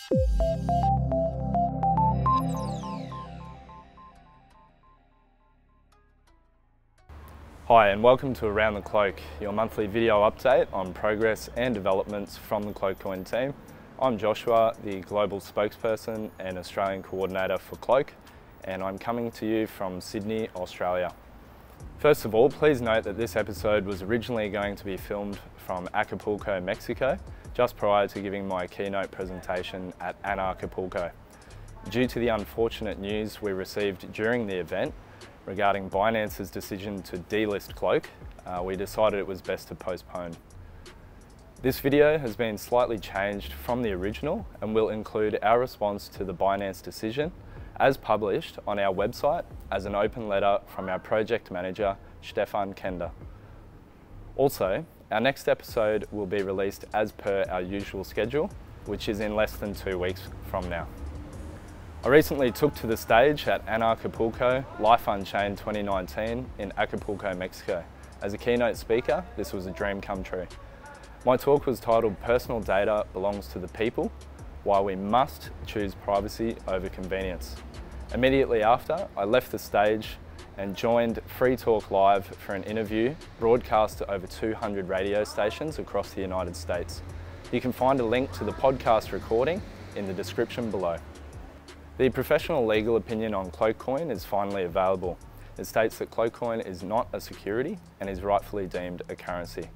Hi and welcome to Around the Cloak, your monthly video update on progress and developments from the CloakCoin team. I'm Joshua, the Global Spokesperson and Australian Coordinator for Cloak, and I'm coming to you from Sydney, Australia. First of all, please note that this episode was originally going to be filmed from Acapulco, Mexico, just prior to giving my keynote presentation at Anarchapulco. Due to the unfortunate news we received during the event regarding Binance's decision to delist Cloak, we decided it was best to postpone. This video has been slightly changed from the original and will include our response to the Binance decision as published on our website as an open letter from our project manager, Stefan Kender. Also, our next episode will be released as per our usual schedule, which is in less than 2 weeks from now. I recently took to the stage at Anarchapulco Life Unchained 2019 in Acapulco, Mexico. As a keynote speaker, this was a dream come true. My talk was titled "Personal Data Belongs to the People, Why We Must Choose Privacy Over Convenience." Immediately after, I left the stage and joined Free Talk Live for an interview broadcast to over 200 radio stations across the United States. You can find a link to the podcast recording in the description below. The professional legal opinion on CloakCoin is finally available. It states that CloakCoin is not a security and is rightfully deemed a currency.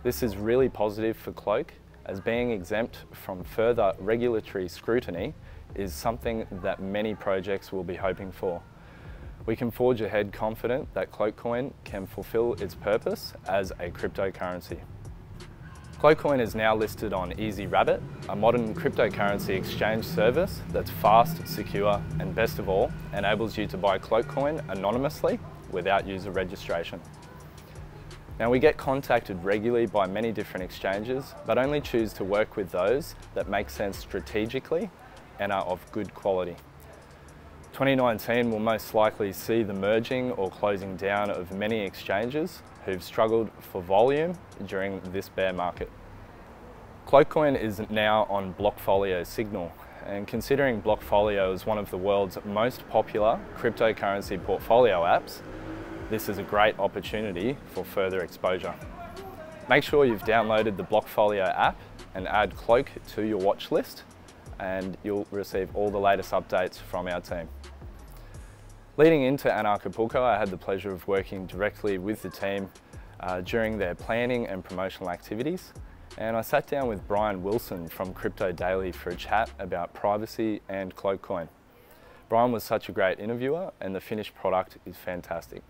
This is really positive for Cloak, as being exempt from further regulatory scrutiny is something that many projects will be hoping for. We can forge ahead confident that CloakCoin can fulfill its purpose as a cryptocurrency. CloakCoin is now listed on EasyRabbit, a modern cryptocurrency exchange service that's fast, secure, and best of all, enables you to buy CloakCoin anonymously without user registration. Now, we get contacted regularly by many different exchanges, but only choose to work with those that make sense strategically and are of good quality. 2019 will most likely see the merging or closing down of many exchanges who've struggled for volume during this bear market. CloakCoin is now on Blockfolio Signal, and considering Blockfolio is one of the world's most popular cryptocurrency portfolio apps, this is a great opportunity for further exposure. Make sure you've downloaded the Blockfolio app and add Cloak to your watch list, and you'll receive all the latest updates from our team. Leading into Anarchapulco, I had the pleasure of working directly with the team during their planning and promotional activities, and I sat down with Brian Wilson from CryptoDaily for a chat about privacy and CloakCoin. Brian was such a great interviewer and the finished product is fantastic.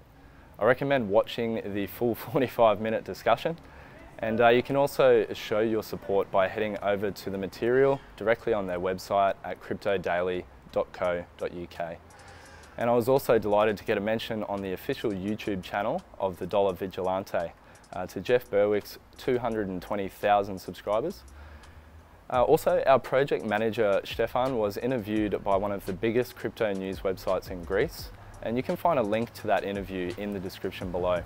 I recommend watching the full 45-minute discussion, and you can also show your support by heading over to the material directly on their website at cryptodaily.co.uk. And I was also delighted to get a mention on the official YouTube channel of the Dollar Vigilante to Jeff Berwick's 220,000 subscribers. Also, our project manager Stefan was interviewed by one of the biggest crypto news websites in Greece, and you can find a link to that interview in the description below.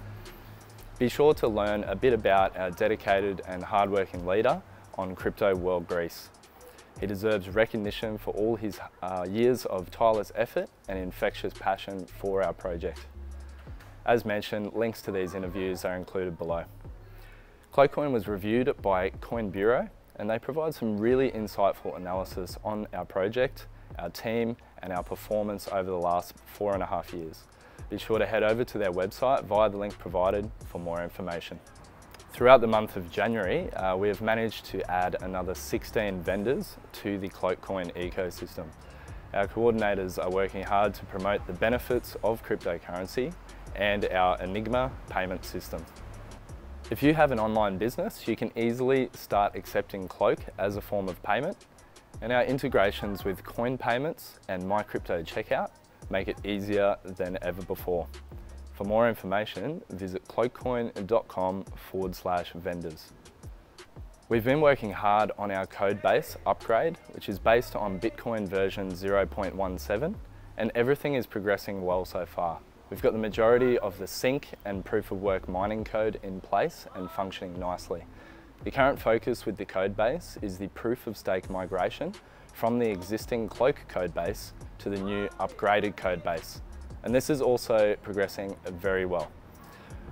Be sure to learn a bit about our dedicated and hardworking leader on Crypto World Greece. He deserves recognition for all his years of tireless effort and infectious passion for our project. As mentioned, links to these interviews are included below. CloakCoin was reviewed by Coin Bureau, and they provide some really insightful analysis on our project, our team, and our performance over the last 4.5 years. Be sure to head over to their website via the link provided for more information. Throughout the month of January, we have managed to add another 16 vendors to the CloakCoin ecosystem. Our coordinators are working hard to promote the benefits of cryptocurrency and our Enigma payment system. If you have an online business, you can easily start accepting Cloak as a form of payment, and our integrations with Coin Payments and MyCrypto Checkout make it easier than ever before. For more information, visit cloakcoin.com/vendors. We've been working hard on our code base upgrade, which is based on Bitcoin version 0.17, and everything is progressing well so far. We've got the majority of the sync and proof of work mining code in place and functioning nicely. The current focus with the codebase is the proof of stake migration from the existing Cloak codebase to the new upgraded codebase, and this is also progressing very well.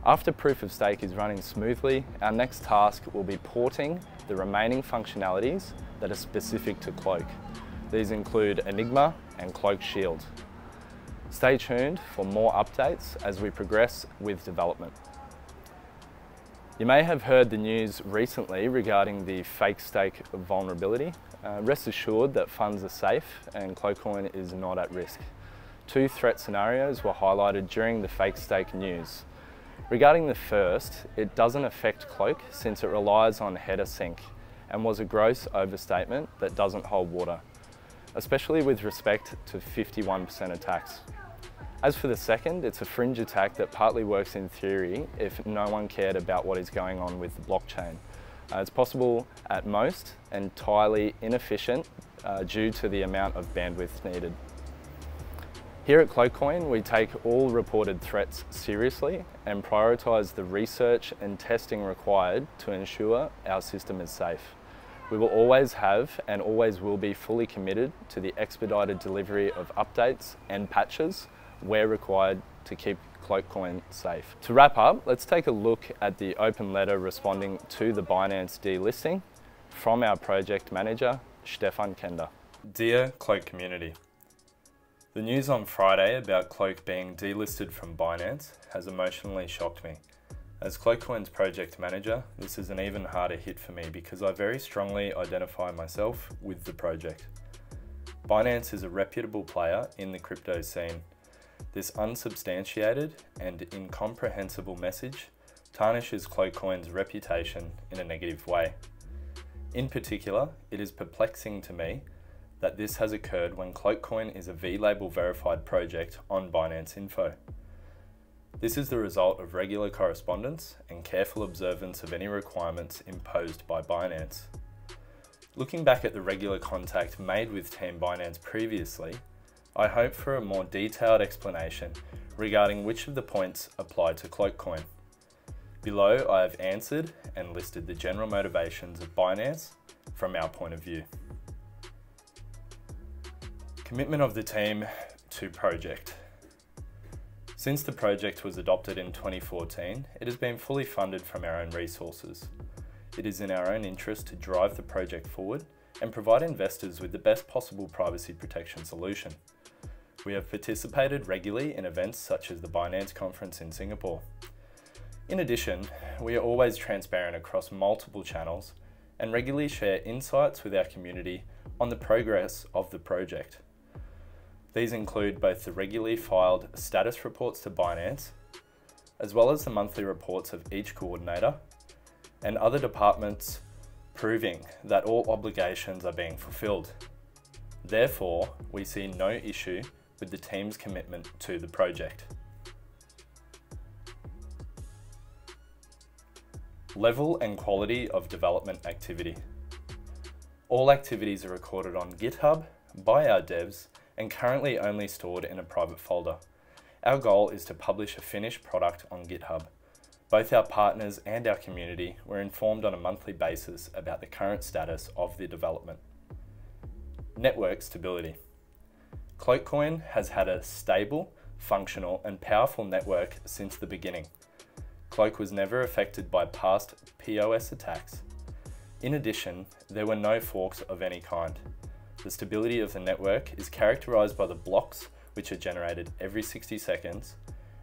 After proof of stake is running smoothly, our next task will be porting the remaining functionalities that are specific to Cloak. These include Enigma and Cloak Shield. Stay tuned for more updates as we progress with development. You may have heard the news recently regarding the fake stake vulnerability. Rest assured that funds are safe and CloakCoin is not at risk. Two threat scenarios were highlighted during the fake stake news. Regarding the first, it doesn't affect Cloak since it relies on header sync and was a gross overstatement that doesn't hold water, especially with respect to 51% attacks. As for the second, it's a fringe attack that partly works in theory if no one cared about what is going on with the blockchain. It's possible at most entirely inefficient due to the amount of bandwidth needed. Here at CloakCoin, we take all reported threats seriously and prioritise the research and testing required to ensure our system is safe. We will always have and always will be fully committed to the expedited delivery of updates and patches where required to keep CloakCoin safe. To wrap up, let's take a look at the open letter responding to the Binance delisting from our project manager, Stefan Kender. Dear Cloak community, the news on Friday about Cloak being delisted from Binance has emotionally shocked me. As CloakCoin's project manager, this is an even harder hit for me because I very strongly identify myself with the project. Binance is a reputable player in the crypto scene. This unsubstantiated and incomprehensible message tarnishes CloakCoin's reputation in a negative way. In particular, it is perplexing to me that this has occurred when CloakCoin is a V-label verified project on Binance Info. This is the result of regular correspondence and careful observance of any requirements imposed by Binance. Looking back at the regular contact made with Team Binance previously, I hope for a more detailed explanation regarding which of the points apply to CloakCoin. Below, I have answered and listed the general motivations of Binance from our point of view. Commitment of the team to project. Since the project was adopted in 2014, it has been fully funded from our own resources. It is in our own interest to drive the project forward and provide investors with the best possible privacy protection solution. We have participated regularly in events such as the Binance conference in Singapore. In addition, we are always transparent across multiple channels and regularly share insights with our community on the progress of the project. These include both the regularly filed status reports to Binance, as well as the monthly reports of each coordinator and other departments proving that all obligations are being fulfilled. Therefore, we see no issue with the team's commitment to the project. Level and quality of development activity. All activities are recorded on GitHub by our devs and currently only stored in a private folder. Our goal is to publish a finished product on GitHub. Both our partners and our community were informed on a monthly basis about the current status of the development. Network stability. CloakCoin has had a stable, functional and powerful network since the beginning. Cloak was never affected by past POS attacks. In addition, there were no forks of any kind. The stability of the network is characterized by the blocks which are generated every 60 seconds,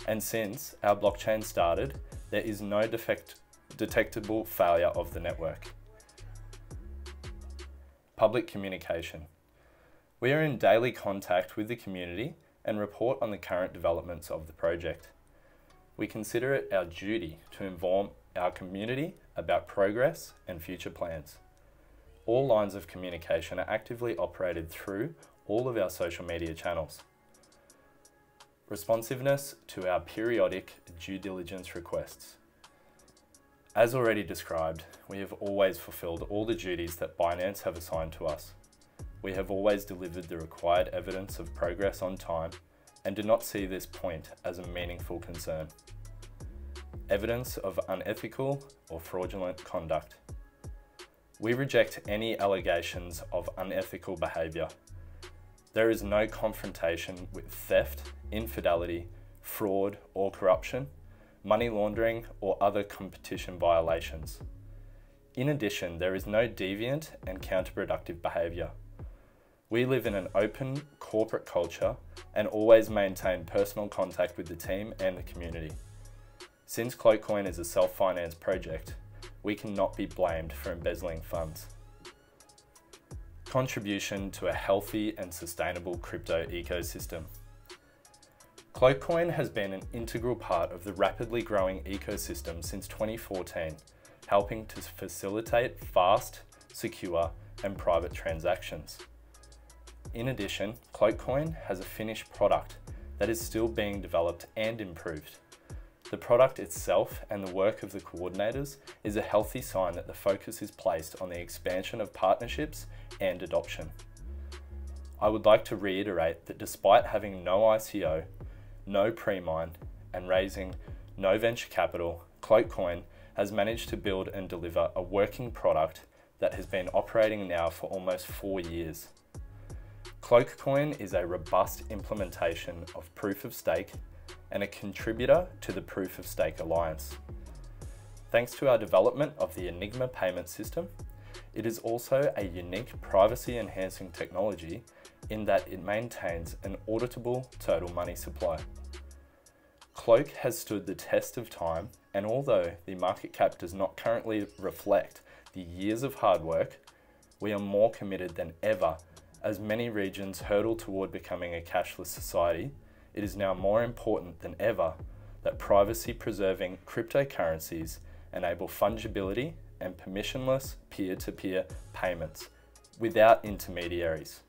and since our blockchain started, there is no detectable failure of the network. Public communication. We are in daily contact with the community and report on the current developments of the project. We consider it our duty to inform our community about progress and future plans. All lines of communication are actively operated through all of our social media channels. Responsiveness to our periodic due diligence requests. As already described, we have always fulfilled all the duties that Binance have assigned to us. We have always delivered the required evidence of progress on time and do not see this point as a meaningful concern. Evidence of unethical or fraudulent conduct. We reject any allegations of unethical behaviour. There is no confrontation with theft, infidelity, fraud or corruption, money laundering or other competition violations. In addition, there is no deviant and counterproductive behaviour. We live in an open corporate culture and always maintain personal contact with the team and the community. Since CloakCoin is a self-financed project, we cannot be blamed for embezzling funds. Contribution to a healthy and sustainable crypto ecosystem. CloakCoin has been an integral part of the rapidly growing ecosystem since 2014, helping to facilitate fast, secure, and private transactions. In addition, CloakCoin has a finished product that is still being developed and improved. The product itself and the work of the coordinators is a healthy sign that the focus is placed on the expansion of partnerships and adoption. I would like to reiterate that despite having no ICO, no pre-mine, and raising no venture capital, CloakCoin has managed to build and deliver a working product that has been operating now for almost 4 years. CloakCoin is a robust implementation of Proof of Stake and a contributor to the Proof of Stake Alliance. Thanks to our development of the Enigma payment system, it is also a unique privacy-enhancing technology in that it maintains an auditable total money supply. Cloak has stood the test of time, and although the market cap does not currently reflect the years of hard work, we are more committed than ever. As many regions hurtle toward becoming a cashless society, it is now more important than ever that privacy-preserving cryptocurrencies enable fungibility and permissionless peer-to-peer payments without intermediaries.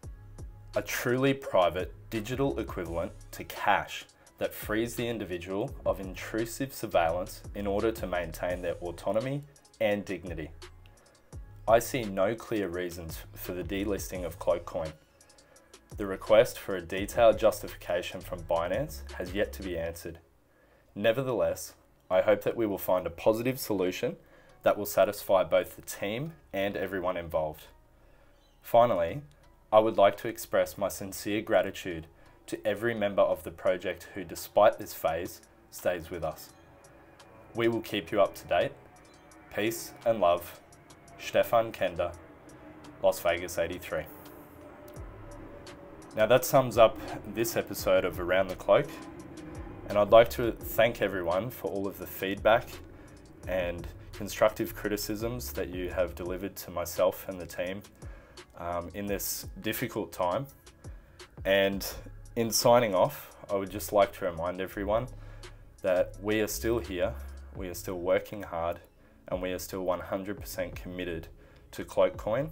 A truly private digital equivalent to cash that frees the individual of intrusive surveillance in order to maintain their autonomy and dignity. I see no clear reasons for the delisting of CloakCoin. The request for a detailed justification from Binance has yet to be answered. Nevertheless, I hope that we will find a positive solution that will satisfy both the team and everyone involved. Finally, I would like to express my sincere gratitude to every member of the project who, despite this phase, stays with us. We will keep you up to date. Peace and love. Stefan Kender, Las Vegas 83. Now that sums up this episode of Around the Cloak, and I'd like to thank everyone for all of the feedback and constructive criticisms that you have delivered to myself and the team in this difficult time. And in signing off, I would just like to remind everyone that we are still here, we are still working hard, and we are still 100% committed to CloakCoin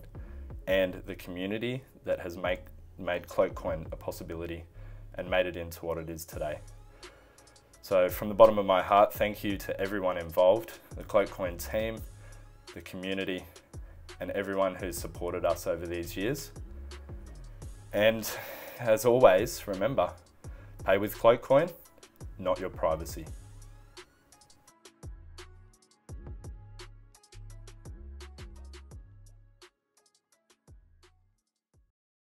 and the community that has made CloakCoin a possibility and made it into what it is today. So from the bottom of my heart, thank you to everyone involved, the CloakCoin team, the community, and everyone who's supported us over these years. And as always, remember, pay with CloakCoin, not your privacy.